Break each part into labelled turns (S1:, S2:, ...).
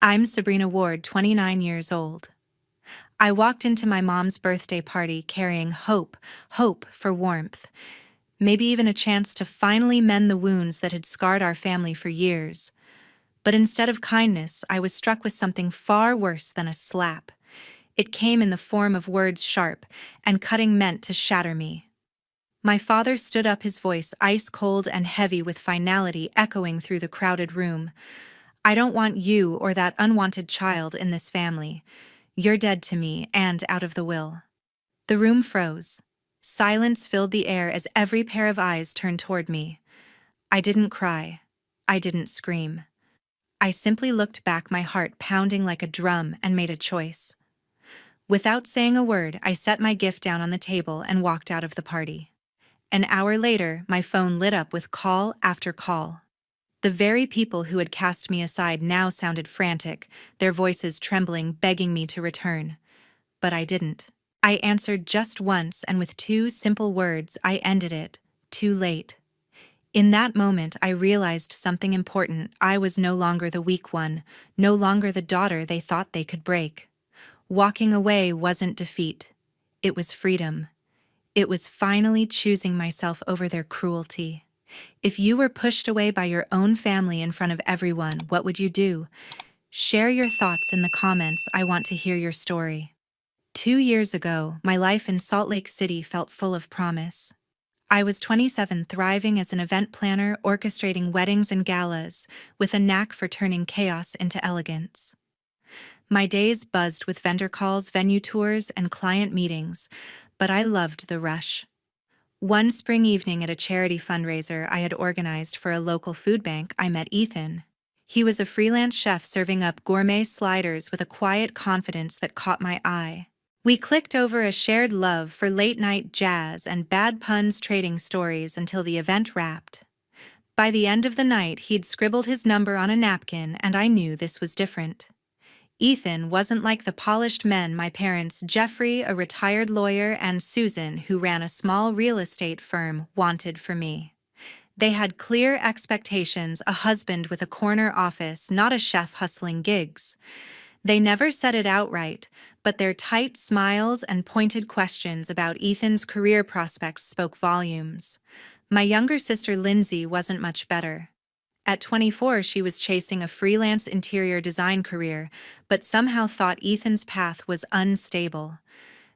S1: I'm Sabrina Ward, 29 years old. I walked into my mom's birthday party carrying hope for warmth, maybe even a chance to finally mend the wounds that had scarred our family for years. But instead of kindness, I was struck with something far worse than a slap. It came in the form of words sharp and cutting meant to shatter me. My father stood up, his voice ice cold and heavy with finality echoing through the crowded room. "I don't want you or that unwanted child in this family. You're dead to me and out of the will." The room froze. Silence filled the air as every pair of eyes turned toward me. I didn't cry. I didn't scream. I simply looked back, my heart pounding like a drum, and made a choice. Without saying a word, I set my gift down on the table and walked out of the party. An hour later, my phone lit up with call after call. The very people who had cast me aside now sounded frantic, their voices trembling, begging me to return. But I didn't. I answered just once, and with two simple words, I ended it. Too late. In that moment, I realized something important. I was no longer the weak one, no longer the daughter they thought they could break. Walking away wasn't defeat. It was freedom. It was finally choosing myself over their cruelty. If you were pushed away by your own family in front of everyone, what would you do? Share your thoughts in the comments. I want to hear your story. 2 years ago, my life in Salt Lake City felt full of promise. I was 27, thriving as an event planner, orchestrating weddings and galas, with a knack for turning chaos into elegance. My days buzzed with vendor calls, venue tours, and client meetings, but I loved the rush. One spring evening at a charity fundraiser I had organized for a local food bank, I met Ethan. He was a freelance chef serving up gourmet sliders with a quiet confidence that caught my eye. We clicked over a shared love for late-night jazz and bad puns, trading stories until the event wrapped. By the end of the night, he'd scribbled his number on a napkin, and I knew this was different. Ethan wasn't like the polished men my parents, Jeffrey, a retired lawyer, and Susan, who ran a small real estate firm, wanted for me. They had clear expectations, a husband with a corner office, not a chef hustling gigs. They never said it outright, but their tight smiles and pointed questions about Ethan's career prospects spoke volumes. My younger sister Lindsay wasn't much better. At 24, she was chasing a freelance interior design career, but somehow thought Ethan's path was unstable.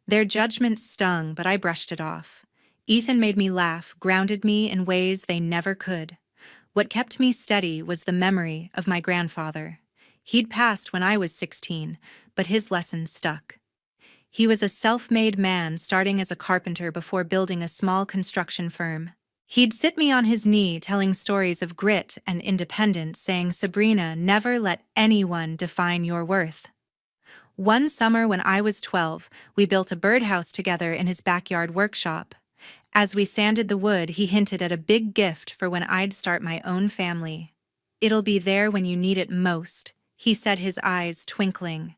S1: Their judgment stung, but I brushed it off. Ethan made me laugh, grounded me in ways they never could. What kept me steady was the memory of my grandfather. He'd passed when I was 16, but his lessons stuck. He was a self-made man, starting as a carpenter before building a small construction firm. He'd sit me on his knee, telling stories of grit and independence, saying, "Sabrina, never let anyone define your worth." One summer when I was 12, we built a birdhouse together in his backyard workshop. As we sanded the wood, he hinted at a big gift for when I'd start my own family. "It'll be there when you need it most," he said, his eyes twinkling.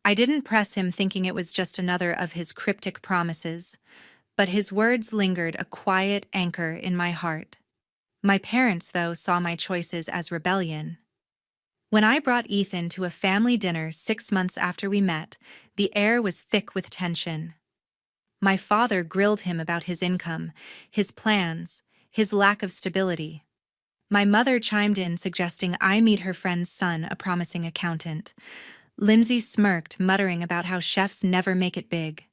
S1: I didn't press him, thinking it was just another of his cryptic promises. But his words lingered, a quiet anchor in my heart. My parents, though, saw my choices as rebellion. When I brought Ethan to a family dinner 6 months after we met, the air was thick with tension. My father grilled him about his income, his plans, his lack of stability. My mother chimed in, suggesting I meet her friend's son, a promising accountant. Lindsay smirked, muttering about how chefs never make it big.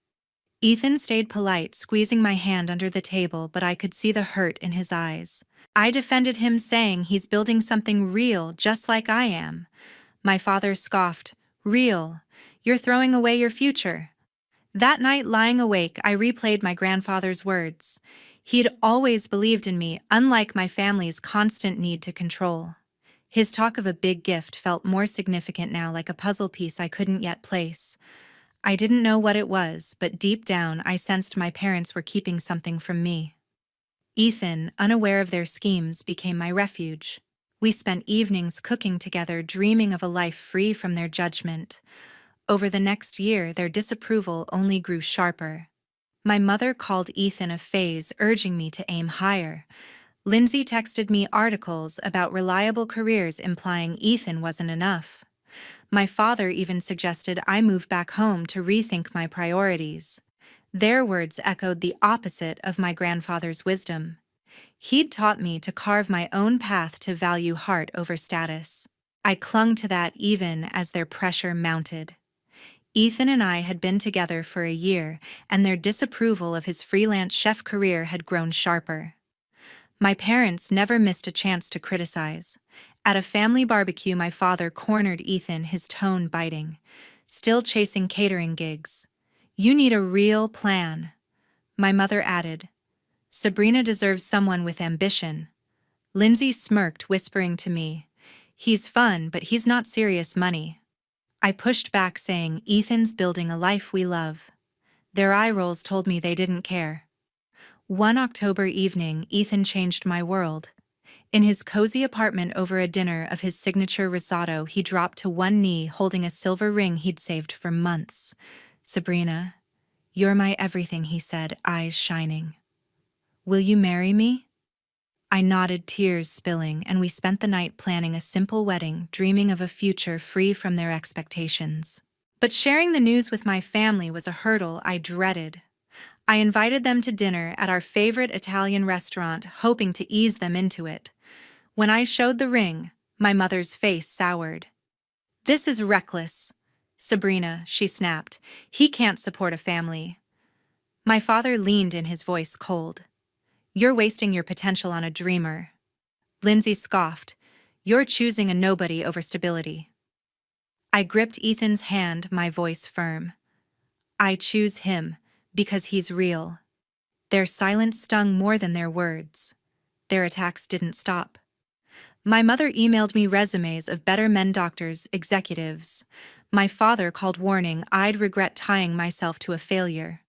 S1: Ethan stayed polite, squeezing my hand under the table, but I could see the hurt in his eyes. I defended him, saying he's building something real, just like I am. My father scoffed. "Real? You're throwing away your future." That night, lying awake, I replayed my grandfather's words. He'd always believed in me, unlike my family's constant need to control. His talk of a big gift felt more significant now, like a puzzle piece I couldn't yet place. I didn't know what it was, but deep down I sensed my parents were keeping something from me. Ethan, unaware of their schemes, became my refuge. We spent evenings cooking together, dreaming of a life free from their judgment. Over the next year, their disapproval only grew sharper. My mother called Ethan a phase, urging me to aim higher. Lindsay texted me articles about reliable careers, implying Ethan wasn't enough. My father even suggested I move back home to rethink my priorities. Their words echoed the opposite of my grandfather's wisdom. He'd taught me to carve my own path to value heart over status. I clung to that even as their pressure mounted. Ethan and I had been together for a year, and their disapproval of his freelance chef career had grown sharper. My parents never missed a chance to criticize. At a family barbecue, my father cornered Ethan, his tone biting. "Still chasing catering gigs. You need a real plan." My mother added, "Sabrina deserves someone with ambition." Lindsay smirked, whispering to me, "He's fun, but he's not serious money." I pushed back, saying, "Ethan's building a life we love." Their eye rolls told me they didn't care. One October evening, Ethan changed my world. In his cozy apartment over a dinner of his signature risotto, he dropped to one knee, holding a silver ring he'd saved for months. "Sabrina, you're my everything," he said, eyes shining. "Will you marry me?" I nodded, tears spilling, and we spent the night planning a simple wedding, dreaming of a future free from their expectations. But sharing the news with my family was a hurdle I dreaded. I invited them to dinner at our favorite Italian restaurant, hoping to ease them into it. When I showed the ring, my mother's face soured. "This is reckless." "Sabrina," she snapped, "he can't support a family." My father leaned in, his voice cold. "You're wasting your potential on a dreamer." Lindsay scoffed, "You're choosing a nobody over stability." I gripped Ethan's hand, my voice firm. "I choose him because he's real." Their silence stung more than their words. Their attacks didn't stop. My mother emailed me resumes of better men, doctors, executives. My father called, warning I'd regret tying myself to a failure.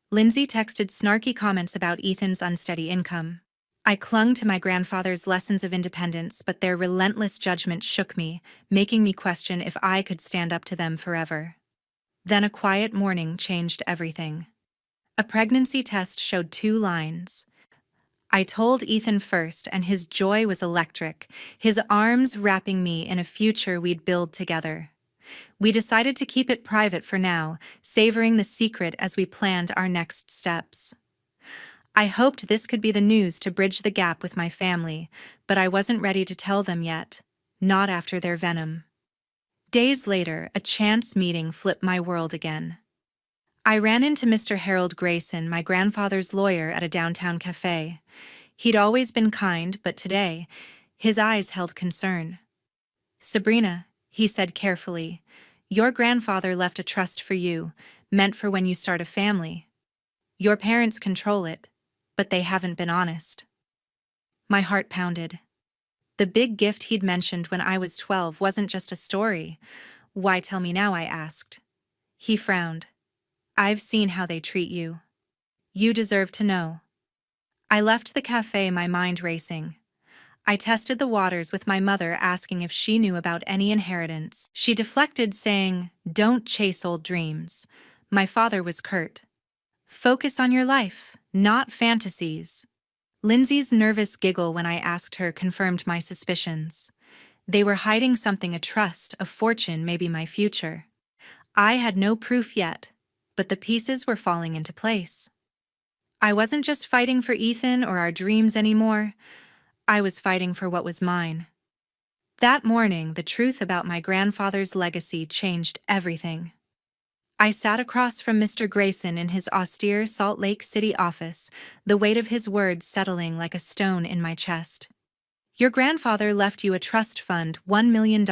S1: Lindsay texted snarky comments about Ethan's unsteady income. I clung to my grandfather's lessons of independence, but their relentless judgment shook me, making me question if I could stand up to them forever. Then a quiet morning changed everything. A pregnancy test showed 2 lines. I told Ethan first, and his joy was electric, his arms wrapping me in a future we'd build together. We decided to keep it private for now, savoring the secret as we planned our next steps. I hoped this could be the news to bridge the gap with my family, but I wasn't ready to tell them yet, not after their venom. Days later, a chance meeting flipped my world again. I ran into Mr. Harold Grayson, my grandfather's lawyer, at a downtown cafe. He'd always been kind, but today, his eyes held concern. "Sabrina," he said carefully, "your grandfather left a trust for you, meant for when you start a family. Your parents control it, but they haven't been honest." My heart pounded. The big gift he'd mentioned when I was 12 wasn't just a story. "Why tell me now?" I asked. He frowned. "I've seen how they treat you. You deserve to know." I left the cafe, my mind racing. I tested the waters with my mother, asking if she knew about any inheritance. She deflected, saying, "Don't chase old dreams." My father was curt. "Focus on your life, not fantasies." Lindsay's nervous giggle when I asked her confirmed my suspicions. They were hiding something, a trust, a fortune, maybe my future. I had no proof yet, but the pieces were falling into place. I wasn't just fighting for Ethan or our dreams anymore. I was fighting for what was mine. That morning, the truth about my grandfather's legacy changed everything. I sat across from Mr. Grayson in his austere Salt Lake City office, the weight of his words settling like a stone in my chest. "Your grandfather left you a trust fund, $1 million.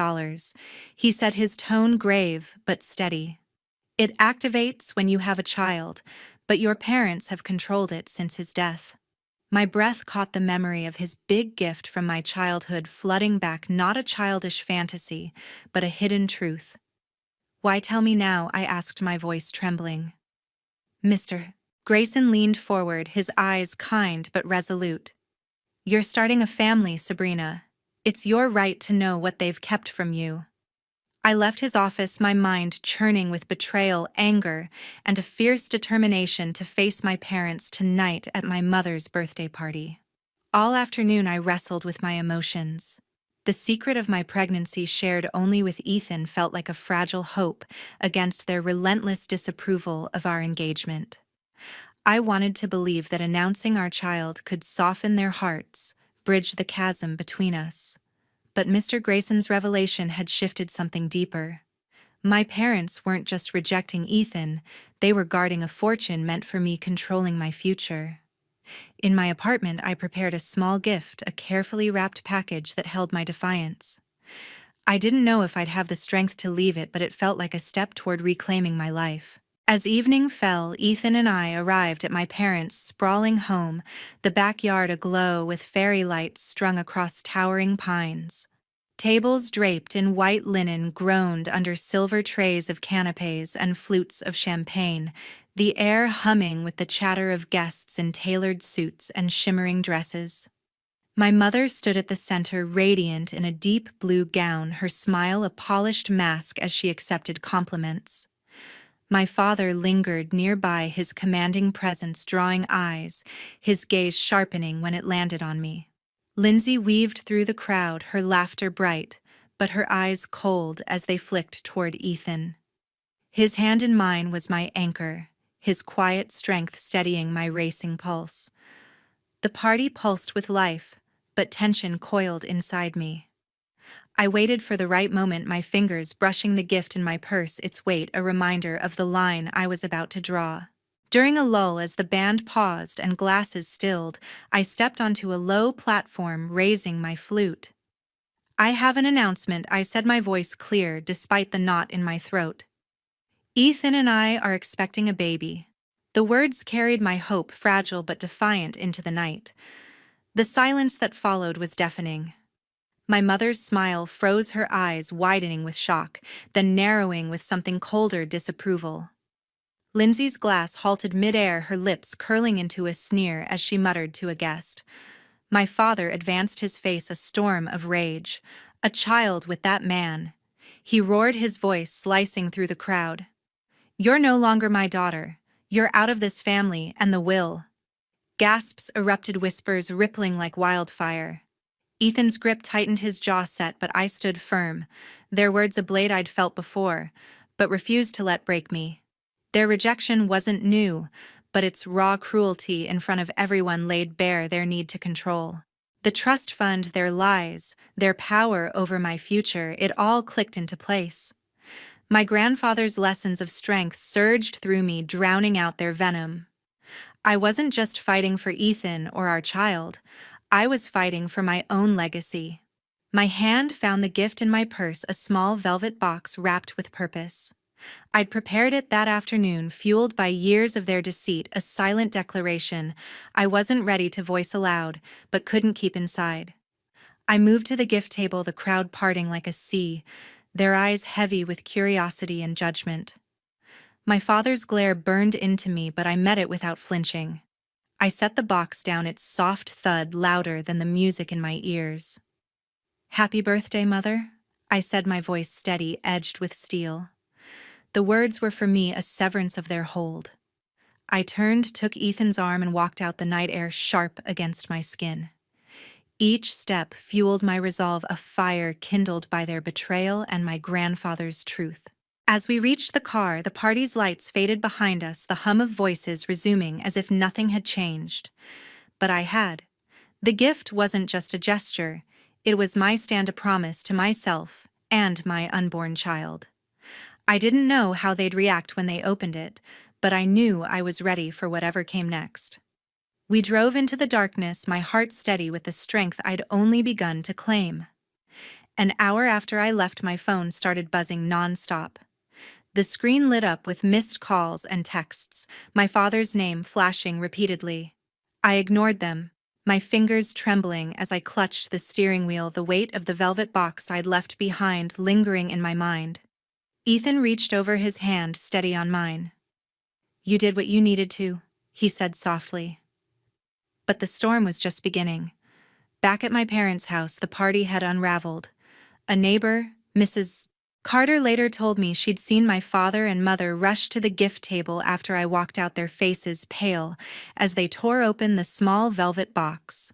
S1: He said, his tone grave but steady. "It activates when you have a child, but your parents have controlled it since his death." My breath caught the memory of his big gift from my childhood flooding back, not a childish fantasy, but a hidden truth. "Why tell me now?" I asked, my voice trembling. "Mr. Grayson leaned forward, his eyes kind but resolute. "You're starting a family, Sabrina. It's your right to know what they've kept from you." I left his office, my mind churning with betrayal, anger, and a fierce determination to face my parents tonight at my mother's birthday party. All afternoon I wrestled with my emotions. The secret of my pregnancy shared only with Ethan felt like a fragile hope against their relentless disapproval of our engagement. I wanted to believe that announcing our child could soften their hearts, bridge the chasm between us. But Mr. Grayson's revelation had shifted something deeper. My parents weren't just rejecting Ethan, they were guarding a fortune meant for me controlling my future. In my apartment, I prepared a small gift, a carefully wrapped package that held my defiance. I didn't know if I'd have the strength to leave it, but it felt like a step toward reclaiming my life. As evening fell, Ethan and I arrived at my parents' sprawling home, the backyard aglow with fairy lights strung across towering pines. Tables draped in white linen groaned under silver trays of canapes and flutes of champagne, the air humming with the chatter of guests in tailored suits and shimmering dresses. My mother stood at the center, radiant in a deep blue gown, her smile a polished mask as she accepted compliments. My father lingered nearby, his commanding presence drawing eyes, his gaze sharpening when it landed on me. Lindsay weaved through the crowd, her laughter bright, but her eyes cold as they flicked toward Ethan. His hand in mine was my anchor, his quiet strength steadying my racing pulse. The party pulsed with life, but tension coiled inside me. I waited for the right moment, my fingers brushing the gift in my purse, its weight a reminder of the line I was about to draw. During a lull as the band paused and glasses stilled, I stepped onto a low platform, raising my flute. "I have an announcement," I said, my voice clear despite the knot in my throat. "Ethan and I are expecting a baby." The words carried my hope, fragile but defiant, into the night. The silence that followed was deafening. My mother's smile froze, her eyes widening with shock, then narrowing with something colder, disapproval. Lindsay's glass halted mid-air, her lips curling into a sneer as she muttered to a guest. My father advanced, his face a storm of rage. "A child with that man!" He roared, his voice slicing through the crowd. "You're no longer my daughter. You're out of this family, and the will." Gasps erupted, whispers rippling like wildfire. Ethan's grip tightened, his jaw set, but I stood firm. Their words a blade I'd felt before, but refused to let break me. Their rejection wasn't new, but its raw cruelty in front of everyone laid bare their need to control. The trust fund, their lies, their power over my future, it all clicked into place. My grandfather's lessons of strength surged through me, drowning out their venom. I wasn't just fighting for Ethan or our child, I was fighting for my own legacy. My hand found the gift in my purse, a small velvet box wrapped with purpose. I'd prepared it that afternoon, fueled by years of their deceit, a silent declaration I wasn't ready to voice aloud, but couldn't keep inside. I moved to the gift table, the crowd parting like a sea, their eyes heavy with curiosity and judgment. My father's glare burned into me, but I met it without flinching. I set the box down, its soft thud louder than the music in my ears. "Happy birthday, Mother," I said, my voice steady, edged with steel. The words were for me a severance of their hold. I turned, took Ethan's arm, and walked out, the night air sharp against my skin. Each step fueled my resolve, a fire kindled by their betrayal and my grandfather's truth. As we reached the car, the party's lights faded behind us, the hum of voices resuming as if nothing had changed. But I had. The gift wasn't just a gesture, it was my stand, a promise to myself and my unborn child. I didn't know how they'd react when they opened it, but I knew I was ready for whatever came next. We drove into the darkness, my heart steady with the strength I'd only begun to claim. An hour after I left, my phone started buzzing non-stop. The screen lit up with missed calls and texts, my father's name flashing repeatedly. I ignored them, my fingers trembling as I clutched the steering wheel, the weight of the velvet box I'd left behind lingering in my mind. Ethan reached over, his hand steady on mine. "You did what you needed to," he said softly. But the storm was just beginning. Back at my parents' house, the party had unraveled. A neighbor, Mrs. Carter, later told me she'd seen my father and mother rush to the gift table after I walked out, their faces pale as they tore open the small velvet box.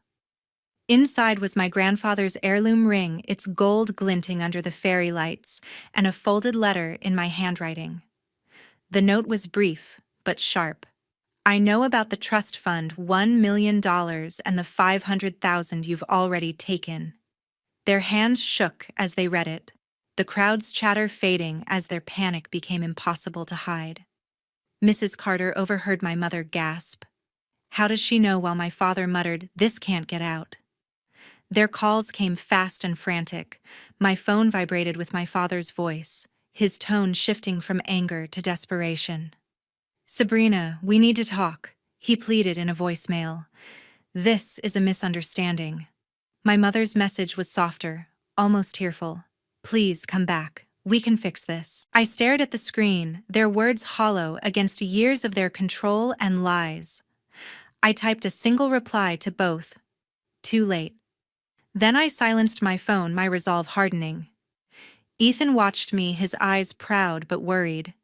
S1: Inside was my grandfather's heirloom ring, its gold glinting under the fairy lights, and a folded letter in my handwriting. The note was brief, but sharp. I know about the trust fund, $1 million, and the 500,000 you've already taken. Their hands shook as they read it, the crowd's chatter fading as their panic became impossible to hide. Mrs. Carter overheard my mother gasp. How does she know, while my father muttered, "This can't get out"? Their calls came fast and frantic. My phone vibrated with my father's voice, his tone shifting from anger to desperation. "Sabrina, we need to talk," he pleaded in a voicemail. "This is a misunderstanding." My mother's message was softer, almost tearful. "Please come back. We can fix this." I stared at the screen, their words hollow against years of their control and lies. I typed a single reply to both. Too late. Then I silenced my phone, my resolve hardening. Ethan watched me, his eyes proud but worried.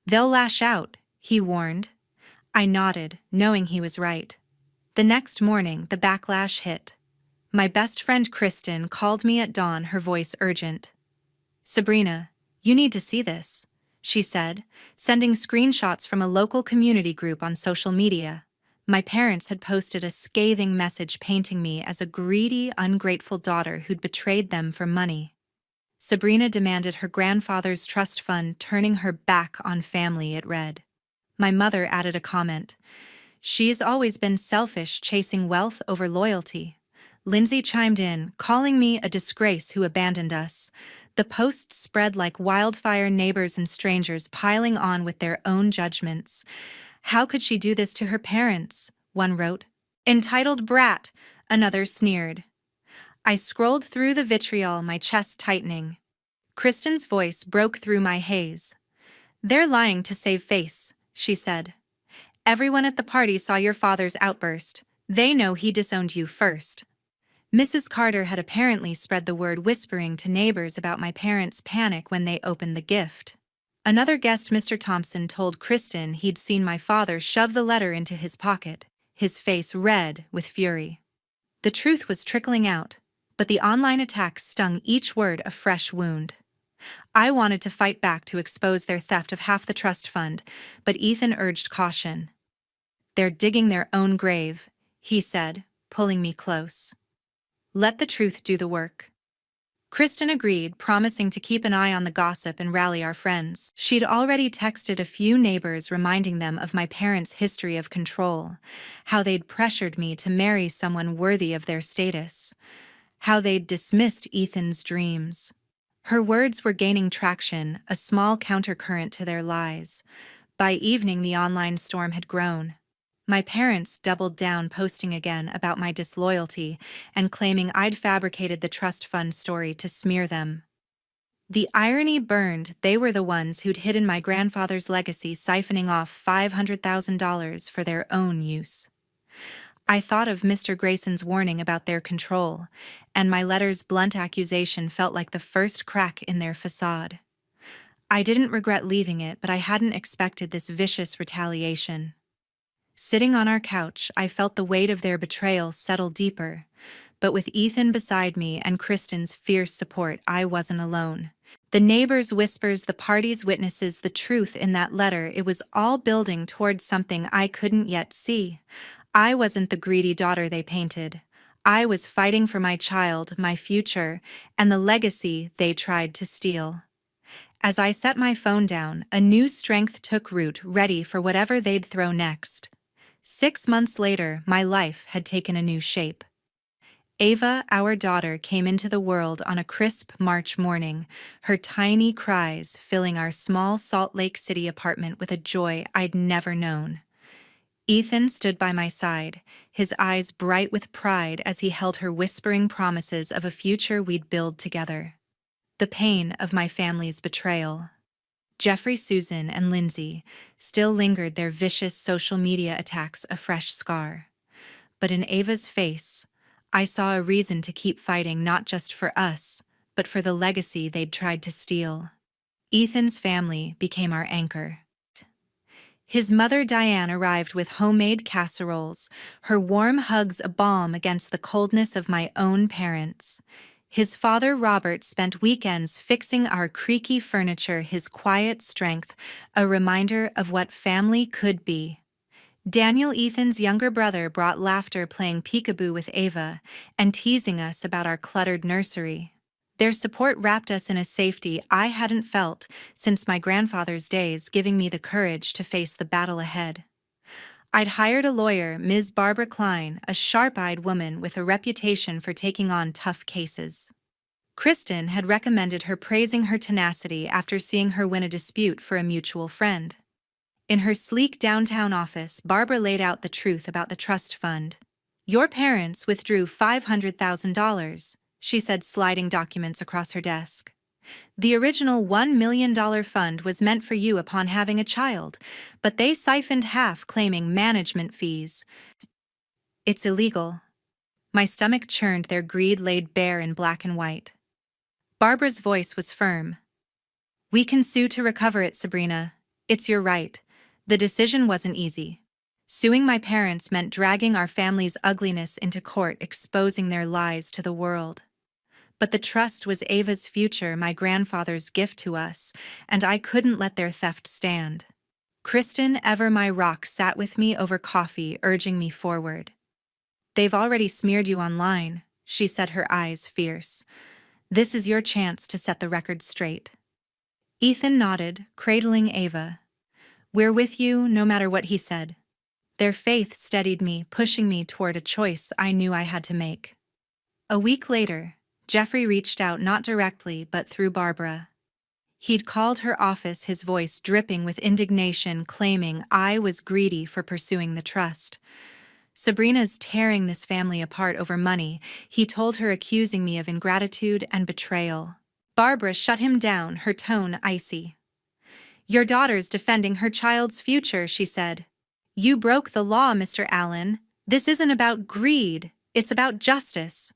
S1: "They'll lash out," he warned. I nodded, knowing he was right. The next morning, the backlash hit. My best friend Kristen called me at dawn, her voice urgent. "Sabrina, you need to see this," she said, sending screenshots from a local community group on social media. My parents had posted a scathing message painting me as a greedy, ungrateful daughter who'd betrayed them for money. Sabrina demanded her grandfather's trust fund, turning her back on family, it read. My mother added a comment. "She's always been selfish, chasing wealth over loyalty." Lindsay chimed in, calling me a disgrace who abandoned us. The post spread like wildfire, neighbors and strangers piling on with their own judgments. "How could she do this to her parents?" one wrote. "Entitled brat," another sneered. I scrolled through the vitriol, my chest tightening. Kristen's voice broke through my haze. "They're lying to save face," she said. "Everyone at the party saw your father's outburst. They know he disowned you first." Mrs. Carter had apparently spread the word, whispering to neighbors about my parents' panic when they opened the gift. Another guest, Mr. Thompson, told Kristen he'd seen my father shove the letter into his pocket, his face red with fury. The truth was trickling out, but the online attacks stung, each word a fresh wound. I wanted to fight back to expose their theft of half the trust fund, but Ethan urged caution. "They're digging their own grave," he said, pulling me close. "Let the truth do the work." Kristen agreed, promising to keep an eye on the gossip and rally our friends. She'd already texted a few neighbors reminding them of my parents' history of control, how they'd pressured me to marry someone worthy of their status, how they'd dismissed Ethan's dreams. Her words were gaining traction, a small countercurrent to their lies. By evening, the online storm had grown. My parents doubled down, posting again about my disloyalty and claiming I'd fabricated the trust fund story to smear them. The irony burned. They were the ones who'd hidden my grandfather's legacy, siphoning off $500,000 for their own use. I thought of Mr. Grayson's warning about their control, and my letter's blunt accusation felt like the first crack in their facade. I didn't regret leaving it, but I hadn't expected this vicious retaliation. Sitting on our couch, I felt the weight of their betrayal settle deeper, but with Ethan beside me and Kristen's fierce support, I wasn't alone. The neighbors' whispers, the party's witnesses, the truth in that letter, it was all building towards something I couldn't yet see. I wasn't the greedy daughter they painted. I was fighting for my child, my future, and the legacy they tried to steal. As I set my phone down, a new strength took root, ready for whatever they'd throw next. 6 months later, my life had taken a new shape. Ava, our daughter, came into the world on a crisp March morning, her tiny cries filling our small Salt Lake City apartment with a joy I'd never known. Ethan stood by my side, his eyes bright with pride as he held her, whispering promises of a future we'd build together. The pain of my family's betrayal. Jeffrey, Susan, and Lindsay still lingered, their vicious social media attacks a fresh scar. But in Ava's face, I saw a reason to keep fighting, not just for us, but for the legacy they'd tried to steal. Ethan's family became our anchor. His mother Diane arrived with homemade casseroles, her warm hugs a balm against the coldness of my own parents. His father Robert spent weekends fixing our creaky furniture, his quiet strength, a reminder of what family could be. Daniel, Ethan's younger brother, brought laughter playing peekaboo with Ava and teasing us about our cluttered nursery. Their support wrapped us in a safety I hadn't felt since my grandfather's days, giving me the courage to face the battle ahead. I'd hired a lawyer, Ms. Barbara Klein, a sharp-eyed woman with a reputation for taking on tough cases. Kristen had recommended her, praising her tenacity after seeing her win a dispute for a mutual friend. In her sleek downtown office, Barbara laid out the truth about the trust fund. "Your parents withdrew $500,000, she said, sliding documents across her desk. "The original $1 million fund was meant for you upon having a child, but they siphoned half, claiming management fees. It's illegal." My stomach churned, their greed laid bare in black and white. Barbara's voice was firm. "We can sue to recover it, Sabrina. It's your right." The decision wasn't easy. Suing my parents meant dragging our family's ugliness into court, exposing their lies to the world. But the trust was Ava's future, my grandfather's gift to us, and I couldn't let their theft stand. Kristen, ever my rock, sat with me over coffee, urging me forward. "They've already smeared you online," she said, her eyes fierce. "This is your chance to set the record straight." Ethan nodded, cradling Ava. "We're with you, no matter what," he said. Their faith steadied me, pushing me toward a choice I knew I had to make. A week later, Jeffrey reached out, not directly but through Barbara. He'd called her office, his voice dripping with indignation, claiming I was greedy for pursuing the trust. "Sabrina's tearing this family apart over money," he told her, accusing me of ingratitude and betrayal. Barbara shut him down, her tone icy. "Your daughter's defending her child's future," she said. "You broke the law, Mr. Allen. This isn't about greed, it's about justice."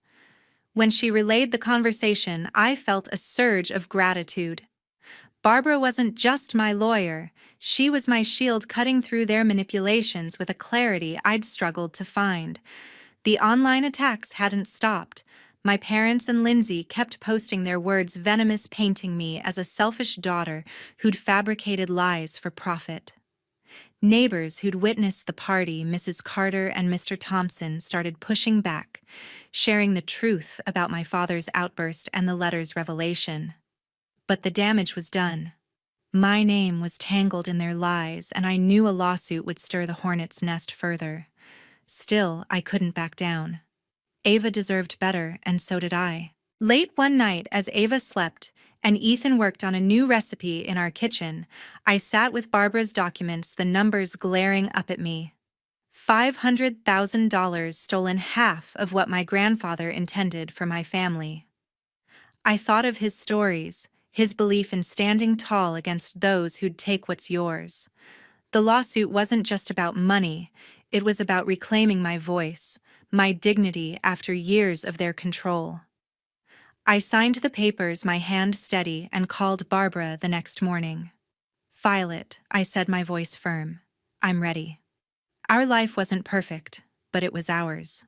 S1: When she relayed the conversation, I felt a surge of gratitude. Barbara wasn't just my lawyer, she was my shield, cutting through their manipulations with a clarity I'd struggled to find. The online attacks hadn't stopped. My parents and Lindsay kept posting their words, venomous, painting me as a selfish daughter who'd fabricated lies for profit. Neighbors who'd witnessed the party, Mrs. Carter and Mr. Thompson, started pushing back, sharing the truth about my father's outburst and the letter's revelation. But the damage was done. My name was tangled in their lies, and I knew a lawsuit would stir the hornet's nest further. Still, I couldn't back down. Ava deserved better, and so did I. Late one night, as Ava slept and Ethan worked on a new recipe in our kitchen, I sat with Barbara's documents, the numbers glaring up at me. $500,000 stolen, half of what my grandfather intended for my family. I thought of his stories, his belief in standing tall against those who'd take what's yours. The lawsuit wasn't just about money, it was about reclaiming my voice, my dignity after years of their control. I signed the papers, my hand steady, and called Barbara the next morning. "File it," I said, my voice firm. "I'm ready." Our life wasn't perfect, but it was ours.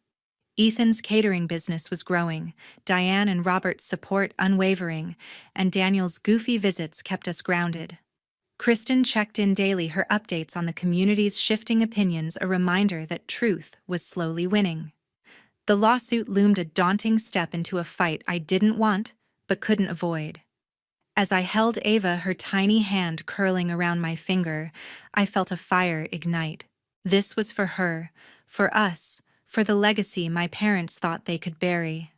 S1: Ethan's catering business was growing, Diane and Robert's support unwavering, and Daniel's goofy visits kept us grounded. Kristen checked in daily, her updates on the community's shifting opinions, a reminder that truth was slowly winning. The lawsuit loomed, a daunting step into a fight I didn't want, but couldn't avoid. As I held Ava, her tiny hand curling around my finger, I felt a fire ignite. This was for her, for us, for the legacy my parents thought they could bury.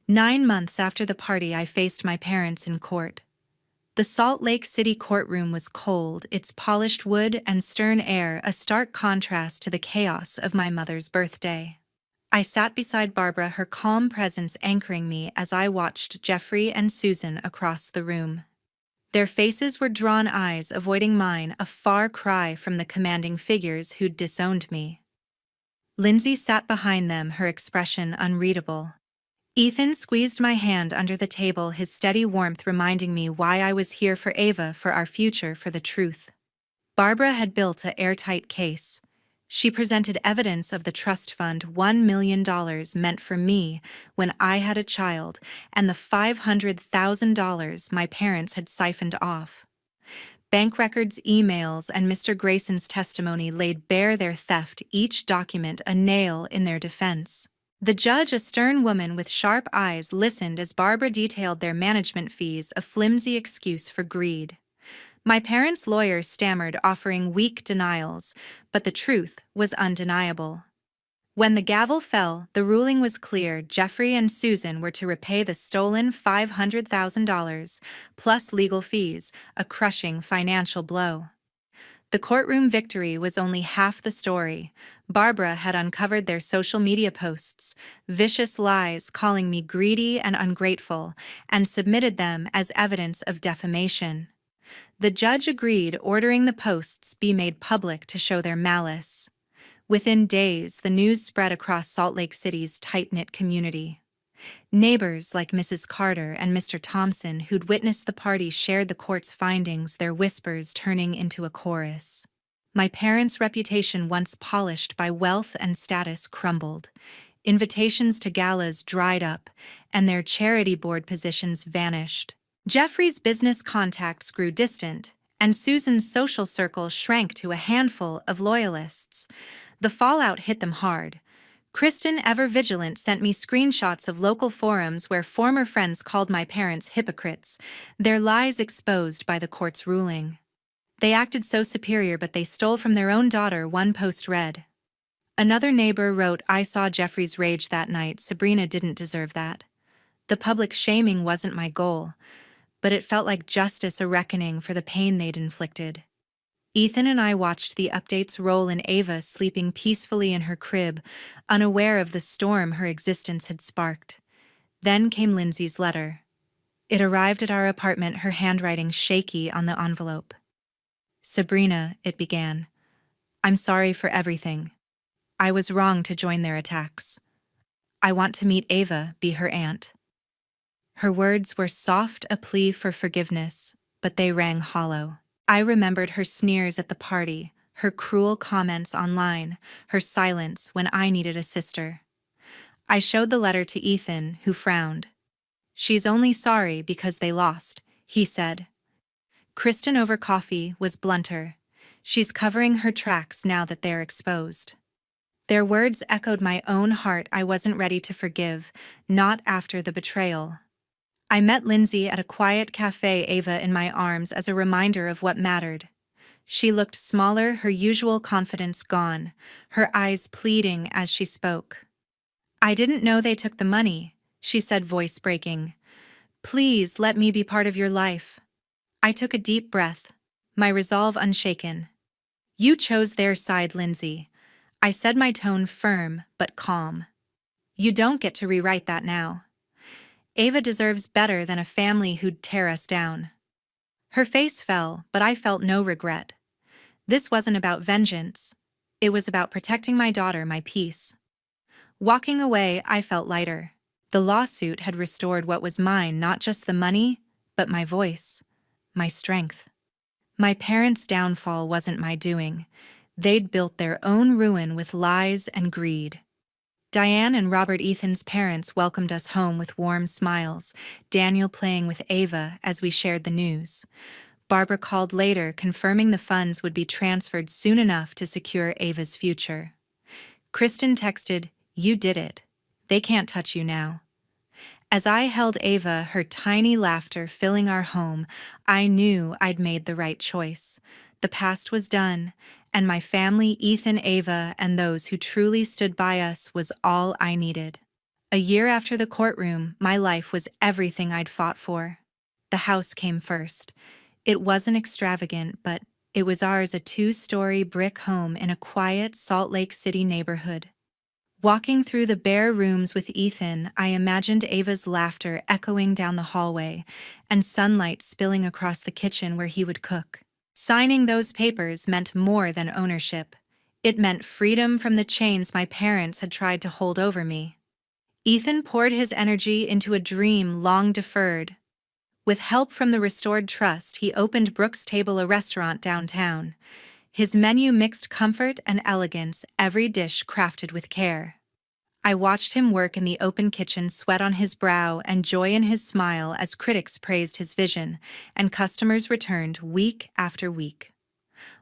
S1: 9 months after the party, I faced my parents in court. The Salt Lake City courtroom was cold, its polished wood and stern air a stark contrast to the chaos of my mother's birthday. I sat beside Barbara, her calm presence anchoring me as I watched Jeffrey and Susan across the room. Their faces were drawn eyes avoiding mine, a far cry from the commanding figures who'd disowned me. Lindsay sat behind them, her expression unreadable. Ethan squeezed my hand under the table, his steady warmth reminding me why I was here, for Ava, for our future, for the truth. Barbara had built an airtight case. She presented evidence of the trust fund $1 million meant for me when I had a child and the $500,000 my parents had siphoned off. Bank records, emails, and Mr. Grayson's testimony laid bare their theft, each document a nail in their defense. The judge, a stern woman with sharp eyes, listened as Barbara detailed their management fees, a flimsy excuse for greed. My parents' lawyer stammered, offering weak denials, but the truth was undeniable. When the gavel fell, the ruling was clear. Jeffrey and Susan were to repay the stolen $500,000, plus legal fees, a crushing financial blow. The courtroom victory was only half the story. Barbara had uncovered their social media posts, vicious lies calling me greedy and ungrateful, and submitted them as evidence of defamation. The judge agreed, ordering the posts be made public to show their malice. Within days, the news spread across Salt Lake City's tight-knit community. Neighbors like Mrs. Carter and Mr. Thompson, who'd witnessed the party, shared the court's findings, their whispers turning into a chorus. My parents' reputation, once polished by wealth and status, crumbled. Invitations to galas dried up, and their charity board positions vanished. Jeffrey's business contacts grew distant, and Susan's social circle shrank to a handful of loyalists. The fallout hit them hard. Kristen, ever vigilant, sent me screenshots of local forums where former friends called my parents hypocrites, their lies exposed by the court's ruling. They acted so superior, but they stole from their own daughter, one post read. Another neighbor wrote, "I saw Jeffrey's rage that night. Sabrina didn't deserve that." The public shaming wasn't my goal, but it felt like justice, a reckoning for the pain they'd inflicted. Ethan and I watched the updates roll in, Ava sleeping peacefully in her crib, unaware of the storm her existence had sparked. Then came Lindsay's letter. It arrived at our apartment, her handwriting shaky on the envelope. "Sabrina," it began, "I'm sorry for everything. I was wrong to join their attacks. I want to meet Ava, be her aunt." Her words were soft, a plea for forgiveness, but they rang hollow. I remembered her sneers at the party, her cruel comments online, her silence when I needed a sister. I showed the letter to Ethan, who frowned. "She's only sorry because they lost," he said. Kristen, over coffee, was blunter. "She's covering her tracks now that they're exposed." Their words echoed my own heart. I wasn't ready to forgive, not after the betrayal. I met Lindsay at a quiet cafe, Ava in my arms as a reminder of what mattered. She looked smaller, her usual confidence gone, her eyes pleading as she spoke. "I didn't know they took the money," she said, voice breaking. "Please let me be part of your life." I took a deep breath, my resolve unshaken. "You chose their side, Lindsay," I said, my tone firm but calm. "You don't get to rewrite that now. Ava deserves better than a family who'd tear us down." Her face fell, but I felt no regret. This wasn't about vengeance. It was about protecting my daughter, my peace. Walking away, I felt lighter. The lawsuit had restored what was mine, not just the money, but my voice, my strength. My parents' downfall wasn't my doing. They'd built their own ruin with lies and greed. Diane and Robert, Ethan's parents, welcomed us home with warm smiles, Daniel playing with Ava as we shared the news. Barbara called later, confirming the funds would be transferred soon enough to secure Ava's future. Kristen texted, "You did it. They can't touch you now." As I held Ava, her tiny laughter filling our home, I knew I'd made the right choice. The past was done, and my family, Ethan, Ava, and those who truly stood by us, was all I needed. A year after the courtroom, my life was everything I'd fought for. The house came first. It wasn't extravagant, but it was ours, a 2-story brick home in a quiet Salt Lake City neighborhood. Walking through the bare rooms with Ethan, I imagined Ava's laughter echoing down the hallway and sunlight spilling across the kitchen where he would cook. Signing those papers meant more than ownership. It meant freedom from the chains my parents had tried to hold over me. Ethan poured his energy into a dream long deferred. With help from the restored trust, he opened Brooks Table, a restaurant downtown. His menu mixed comfort and elegance, every dish crafted with care. I watched him work in the open kitchen, sweat on his brow and joy in his smile as critics praised his vision and customers returned week after week.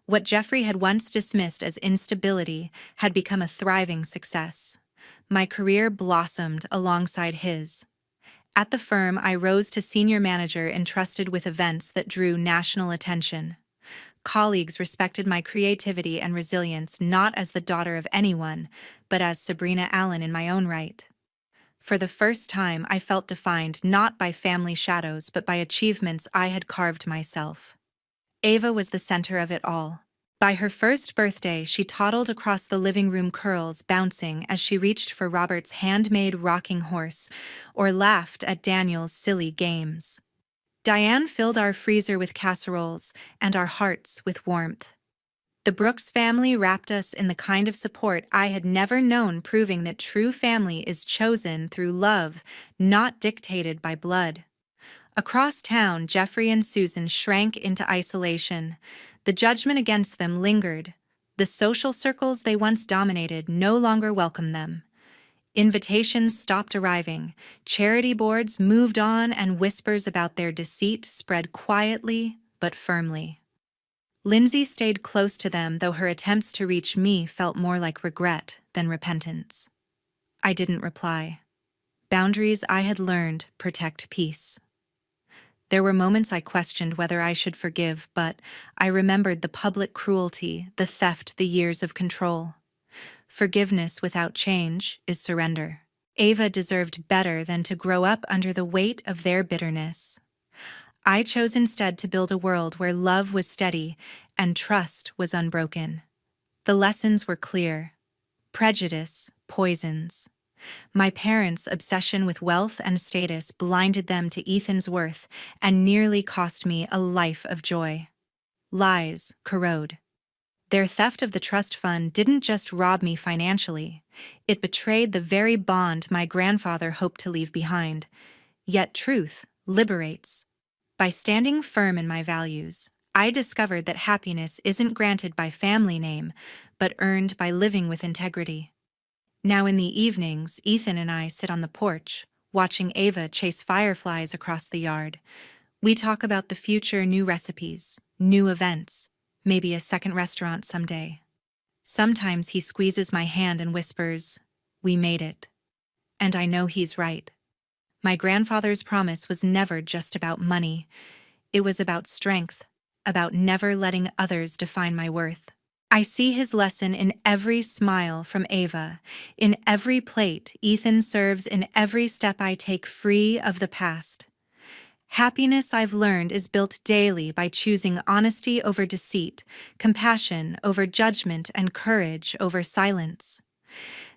S1: What Jeffrey had once dismissed as instability had become a thriving success. My career blossomed alongside his. At the firm, I rose to senior manager entrusted with events that drew national attention. Colleagues respected my creativity and resilience not as the daughter of anyone, but as Sabrina Allen in my own right. For the first time, I felt defined not by family shadows but by achievements I had carved myself. Ava was the center of it all. By her first birthday, she toddled across the living room, curls bouncing as she reached for Robert's handmade rocking horse or laughed at Daniel's silly games. Diane filled our freezer with casseroles and our hearts with warmth. The Brooks family wrapped us in the kind of support I had never known, proving that true family is chosen through love, not dictated by blood. Across town, Jeffrey and Susan shrank into isolation. The judgment against them lingered. The social circles they once dominated no longer welcomed them. Invitations stopped arriving, charity boards moved on, and whispers about their deceit spread quietly but firmly. Lindsay stayed close to them, though her attempts to reach me felt more like regret than repentance. I didn't reply. Boundaries, I had learned, protect peace. There were moments I questioned whether I should forgive, but I remembered the public cruelty, the theft, the years of control. Forgiveness without change is surrender. Ava deserved better than to grow up under the weight of their bitterness. I chose instead to build a world where love was steady and trust was unbroken. The lessons were clear. Prejudice poisons. My parents' obsession with wealth and status blinded them to Ethan's worth and nearly cost me a life of joy. Lies corrode. Their theft of the trust fund didn't just rob me financially, it betrayed the very bond my grandfather hoped to leave behind. Yet truth liberates. By standing firm in my values, I discovered that happiness isn't granted by family name, but earned by living with integrity. Now in the evenings, Ethan and I sit on the porch, watching Ava chase fireflies across the yard. We talk about the future, new recipes, new events, maybe a second restaurant someday. Sometimes he squeezes my hand and whispers, "We made it." And I know he's right. My grandfather's promise was never just about money. It was about strength, about never letting others define my worth. I see his lesson in every smile from Ava, in every plate Ethan serves, in every step I take free of the past. Happiness, I've learned, is built daily by choosing honesty over deceit, compassion over judgment, and courage over silence.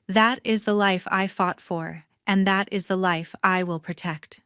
S1: That is the life I fought for, and that is the life I will protect.